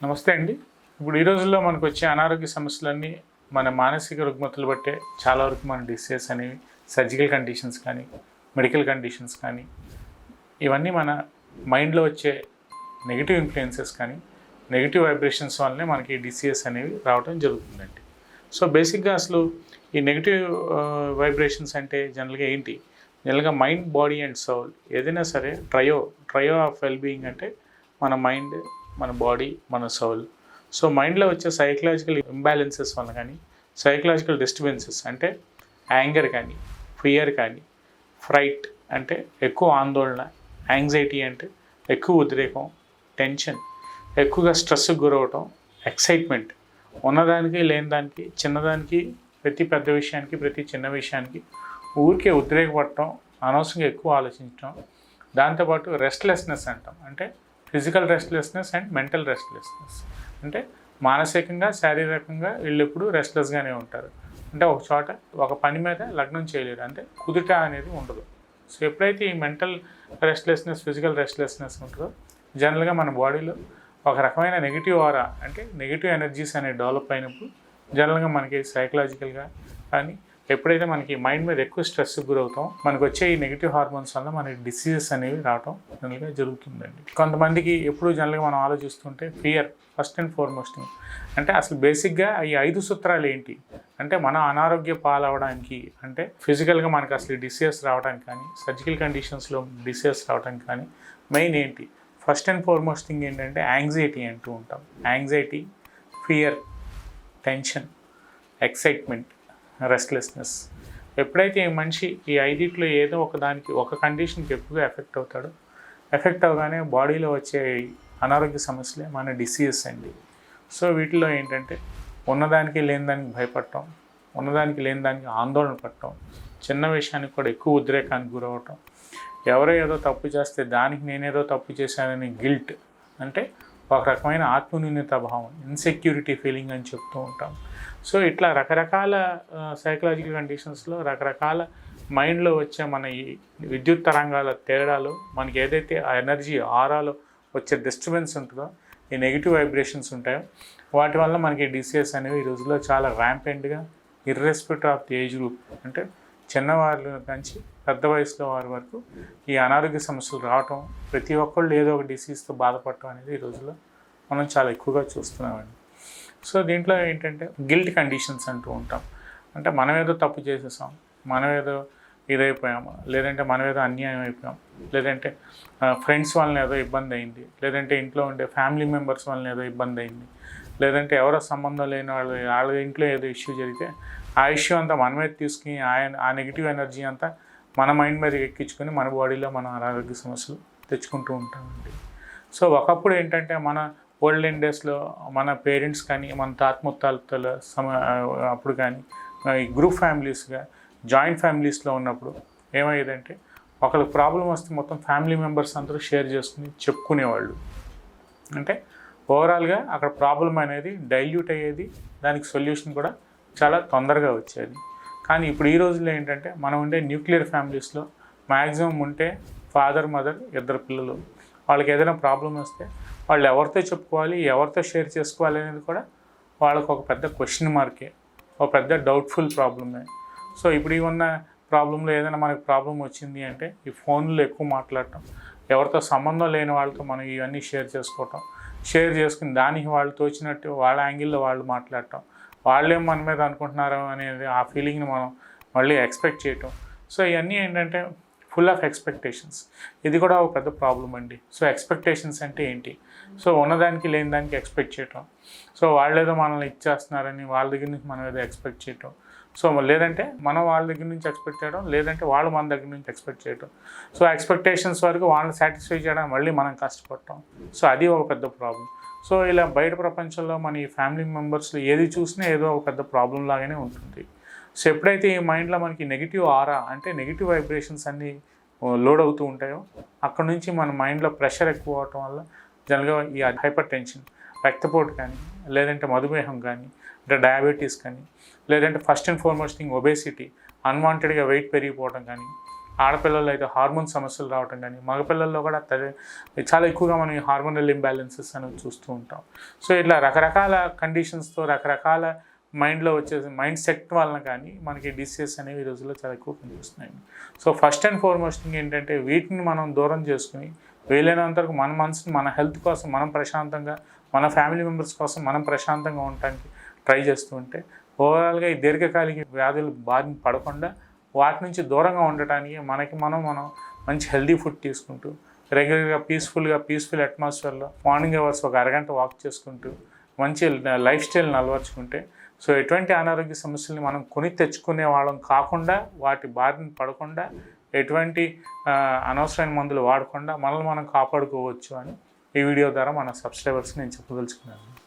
నమస్తే అండి. ఇప్పుడు ఈ రోజుల్లో మనకు వచ్చే అనారోగ్య సమస్యలన్నీ మన మానసిక రుగ్మతలు బట్టే చాలా వరకు మన డిసీజెస్ అనేవి సర్జికల్ కండిషన్స్ కానీ, మెడికల్ కండిషన్స్ కానీ, ఇవన్నీ మన మైండ్లో వచ్చే నెగిటివ్ ఇన్ఫ్లుయెన్సెస్ కానీ, నెగిటివ్ వైబ్రేషన్స్ వల్లనే మనకి డిసీజెస్ అనేవి రావడం జరుగుతుందండి. సో బేసిక్గా అసలు ఈ నెగిటివ్ వైబ్రేషన్స్ అంటే జనరల్గా ఏంటి? జనరల్గా మైండ్, బాడీ అండ్ సోల్ ఏదైనా సరే ట్రయో ఆఫ్ వెల్ బీయింగ్ అంటే మన మైండ్, మన బాడీ, మన సోల్. సో మైండ్లో వచ్చే సైకలాజికల్ ఇంబ్యాలెన్సెస్ వల్ల కానీ, సైకలాజికల్ డిస్టర్బెన్సెస్ అంటే యాంగర్ కానీ, ఫియర్ కానీ, ఫ్రైట్ అంటే ఎక్కువ ఆందోళన, యాంగ్జైటీ అంటే ఎక్కువ ఉద్రేకం, టెన్షన్, ఎక్కువగా స్ట్రెస్కి గురవటం, ఎక్సైట్మెంట్, ఉన్నదానికి లేని దానికి, చిన్నదానికి, ప్రతి పెద్ద విషయానికి, ప్రతి చిన్న విషయానికి ఊరికే ఉద్రేకపడటం, అనవసరంగా ఎక్కువ ఆలోచించడం, దాంతోపాటు రెస్ట్లెస్నెస్ అంటాం. అంటే physical restlessness and mental restlessness. అంటే మానసికంగా, శారీరకంగా వీళ్ళు ఎప్పుడు రెస్ట్లెస్గానే ఉంటారు. అంటే ఒక చోట ఒక పని మీద లగ్నం చేయలేరు, అంటే కుదుట అనేది ఉండదు. సో ఎప్పుడైతే ఈ మెంటల్ రెస్ట్లెస్నెస్, ఫిజికల్ రెస్ట్లెస్నెస్ ఉంటుందో జనరల్గా మన బాడీలో ఒక రకమైన నెగిటివ్ ఆరా అంటే నెగిటివ్ ఎనర్జీస్ అనేవి డెవలప్ అయినప్పుడు జనరల్గా మనకి సైకలాజికల్గా కానీ ఎప్పుడైతే మనకి మైండ్ మీద ఎక్కువ స్ట్రెస్కి గురవుతాం, మనకు వచ్చే ఈ నెగిటివ్ హార్మోన్స్ వల్ల మనకి డిసీజెస్ అనేవి రావడం జనరల్గా జరుగుతుందండి. కొంతమందికి ఎప్పుడు జనరల్గా మనం ఆలోచిస్తుంటే ఫియర్ ఫస్ట్ అండ్ ఫార్మోస్ట్. అంటే అసలు బేసిక్గా ఈ 5 సూత్రాలు ఏంటి అంటే మనం అనారోగ్య పాలవడానికి, అంటే ఫిజికల్గా మనకు అసలు డిసీజెస్ రావడానికి కానీ, సర్జికల్ కండిషన్స్లో డిసీజెస్ రావడానికి కానీ మెయిన్ ఏంటి? ఫస్ట్ అండ్ ఫార్మోస్ట్ థింగ్ ఏంటంటే యాంగ్జైటీ అంటూ ఉంటాం. Anxiety, fear, tension, excitement, restlessness. ఎప్పుడైతే ఈ మనిషి ఈ 5 ఏదో ఒక దానికి, ఒక కండిషన్కి ఎక్కువగా ఎఫెక్ట్ అవుతాడో, ఎఫెక్ట్ అవగానే బాడీలో వచ్చే అనారోగ్య సమస్యలే మన డిసీజెస్ అండి. సో వీటిలో ఏంటంటే ఉన్నదానికి లేని దానికి భయపడటం, ఉన్నదానికి లేని దానికి ఆందోళన పడటం, చిన్న విషయానికి కూడా ఎక్కువ ఉద్రేకానికి గురవటం, ఎవరో ఏదో తప్పు చేస్తే దానికి నేనేదో తప్పు చేశానని గిల్ట్, అంటే ఒక రకమైన ఆత్మన్యూన్యత భావం, ఇన్సెక్యూరిటీ ఫీలింగ్ అని చెప్తూ ఉంటాం. సో ఇట్లా రకరకాల సైకలాజికల్ కండిషన్స్లో రకరకాల మైండ్లో వచ్చే మన ఈ విద్యుత్ తరంగాల తేడాలు, మనకి ఏదైతే ఆ ఎనర్జీ ఆరాలో వచ్చే డిస్టర్బెన్స్ ఉంటుందో, ఈ నెగిటివ్ వైబ్రేషన్స్ ఉంటాయో వాటి వల్ల మనకి డిసీజెస్ అనేవి ఈ రోజుల్లో చాలా ర్యాంపెంట్గా irrespective of the age group, అంటే చిన్నవాళ్ళ నుంచి పెద్ద వయసులో వారి వరకు ఈ అనారోగ్య సమస్యలు రావటం, ప్రతి ఒక్కళ్ళు ఏదో ఒక డిసీజ్తో బాధపడటం అనేది ఈ రోజుల్లో మనం చాలా ఎక్కువగా చూస్తున్నామండి. సో దీంట్లో ఏంటంటే గిల్ట్ కండిషన్స్ అంటూ ఉంటాం. అంటే మనం ఏదో తప్పు చేసేసాం, మనం ఏదో ఇదైపోయాము, లేదంటే మనం ఏదో అన్యాయం అయిపోయాం, లేదంటే ఫ్రెండ్స్ వలన ఏదో ఇబ్బంది అయింది, లేదంటే ఇంట్లో ఉండే ఫ్యామిలీ మెంబర్స్ వలన ఏదో ఇబ్బంది అయింది, లేదంటే ఎవరో సంబంధం లేని వాళ్ళ ఇంట్లో ఏదో ఇష్యూ జరిగితే ఆ ఇష్యూ అంతా మన మీద తీసుకుని ఆ నెగిటివ్ ఎనర్జీ అంతా మన మైండ్ మీద ఎక్కించుకొని మన బాడీలో మన అనారోగ్య సమస్యలు తెచ్చుకుంటూ ఉంటామండి. సో ఒకప్పుడు ఏంటంటే మన ఓల్డెన్ డేస్లో మన పేరెంట్స్ కానీ, మన తాతముత్తాతల అప్పుడు కానీ ఈ గ్రూప్ ఫ్యామిలీస్గా, జాయింట్ ఫ్యామిలీస్లో ఉన్నప్పుడు ఏమయ్యేదంటే ఒకరికి ప్రాబ్లం వస్తే మొత్తం ఫ్యామిలీ మెంబర్స్ అందరూ షేర్ చేసుకుని చెప్పుకునేవాళ్ళు. అంటే ఓవరాల్గా అక్కడ ప్రాబ్లం అనేది డైల్యూట్ అయ్యేది, దానికి సొల్యూషన్ కూడా చాలా తొందరగా వచ్చేది. కానీ ఇప్పుడు ఈ రోజుల్లో ఏంటంటే మనం ఉండే న్యూక్లియర్ ఫ్యామిలీస్లో మ్యాక్సిమం ఉంటే ఫాదర్, మదర్, 2 పిల్లలు. వాళ్ళకి ఏదైనా ప్రాబ్లం వస్తే వాళ్ళు ఎవరితో చెప్పుకోవాలి, ఎవరితో షేర్ చేసుకోవాలి అనేది కూడా వాళ్ళకు ఒక పెద్ద క్వశ్చన్ మార్కే, ఒక పెద్ద డౌట్ఫుల్ ప్రాబ్లమే. సో ఇప్పుడు ఈ ఉన్న ప్రాబ్లంలో ఏదైనా మనకు ప్రాబ్లం వచ్చింది అంటే ఈ ఫోన్లో ఎక్కువ మాట్లాడటం, ఎవరితో సంబంధం లేని వాళ్ళతో మనం ఇవన్నీ షేర్ చేసుకోవటం, షేర్ చేసుకుని దానికి వాళ్ళు తోచినట్టు వాళ్ళ యాంగిల్లో వాళ్ళు మాట్లాడటం, వాళ్ళేం మన మీద అనుకుంటున్నారు అనేది ఆ ఫీలింగ్ని మనం మళ్ళీ ఎక్స్పెక్ట్ చేయటం. సో ఇవన్నీ ఏంటంటే ఫుల్ ఆఫ్ ఎక్స్పెక్టేషన్స్. ఇది కూడా ఒక పెద్ద ప్రాబ్లం అండి. సో ఎక్స్పెక్టేషన్స్ అంటే ఏంటి? సో ఉన్నదానికి లేని దానికి ఎక్స్పెక్ట్ చేయటం, సో వాళ్ళేదో మనల్ని ఇచ్చేస్తున్నారని వాళ్ళ దగ్గర నుంచి మనం ఏదో ఎక్స్పెక్ట్ చేయటం, సో లేదంటే మనం వాళ్ళ దగ్గర నుంచి ఎక్స్పెక్ట్ చేయడం, లేదంటే వాళ్ళు మన దగ్గర నుంచి ఎక్స్పెక్ట్ చేయడం. సో ఎక్స్పెక్టేషన్స్ వరకు వాళ్ళని సాటిస్ఫై చేయడానికి మళ్ళీ మనం కష్టపడటం. సో అది ఒక పెద్ద ప్రాబ్లం. సో ఇలా బయట ప్రపంచంలో మన ఈ ఫ్యామిలీ మెంబర్స్లో ఏది చూసినా ఏదో ఒక పెద్ద ప్రాబ్లం లాగానే ఉంటుంది. సో ఎప్పుడైతే ఈ మైండ్లో మనకి నెగిటివ్ ఆరా అంటే నెగిటివ్ వైబ్రేషన్స్ అన్నీ లోడ్ అవుతూ ఉంటాయో అక్కడ నుంచి మన మైండ్లో ప్రెషర్ ఎక్కువ అవటం వల్ల జనరల్గా ఈ హైపర్ టెన్షన్, రక్తపోటు కానీ, లేదంటే మధుమేహం కానీ, అంటే డయాబెటీస్ కానీ, లేదంటే first and foremost thing obesity, అన్వాంటెడ్గా వెయిట్ పెరిగిపోవడం కానీ, ఆడపిల్లల్లో అయితే హార్మోన్ సమస్యలు రావటం కానీ, మగపిల్లల్లో కూడా చాలా ఎక్కువగా మనం ఈ హార్మోనల్ ఇంబ్యాలెన్సెస్ అనేవి చూస్తూ ఉంటాం. సో ఇట్లా రకరకాల కండిషన్స్తో రకరకాల మైండ్లో వచ్చేసి మైండ్ సెట్ వలన కానీ మనకి డిసీజెస్ అనేవి ఈ రోజుల్లో చాలా ఎక్కువ కనిపిస్తున్నాయి. So first and foremost thing ఏంటంటే వీటిని మనం దూరం చేసుకుని వీలైనంత వరకు మన మనసుని మన హెల్త్ కోసం మనం ప్రశాంతంగా, మన ఫ్యామిలీ మెంబర్స్ కోసం మనం ప్రశాంతంగా ఉండటానికి ట్రై చేస్తూ ఉంటే ఓవరాల్గా ఈ దీర్ఘకాలిక వ్యాధులు బారిన పడకుండా వాటి నుంచి దూరంగా ఉండటానికి మనం మంచి హెల్దీ ఫుడ్ తీసుకుంటూ రెగ్యులర్గా పీస్ఫుల్ అట్మాస్ఫియర్లో మార్నింగ్ అవర్స్ ఒక అరగంట వాక్ చేసుకుంటూ మంచి లైఫ్ స్టైల్ని అలవర్చుకుంటే సో ఎటువంటి అనారోగ్య సమస్యల్ని మనం కొని తెచ్చుకునే వాళ్ళం కాకుండా, వాటి బారిన పడకుండా, ఎటువంటి అనవసరమైన మందులు వాడకుండా మనల్ని మనం కాపాడుకోవచ్చు అని ఈ వీడియో ద్వారా మన సబ్స్క్రైబర్స్కి నేను చెప్పదలుచుకున్నాను.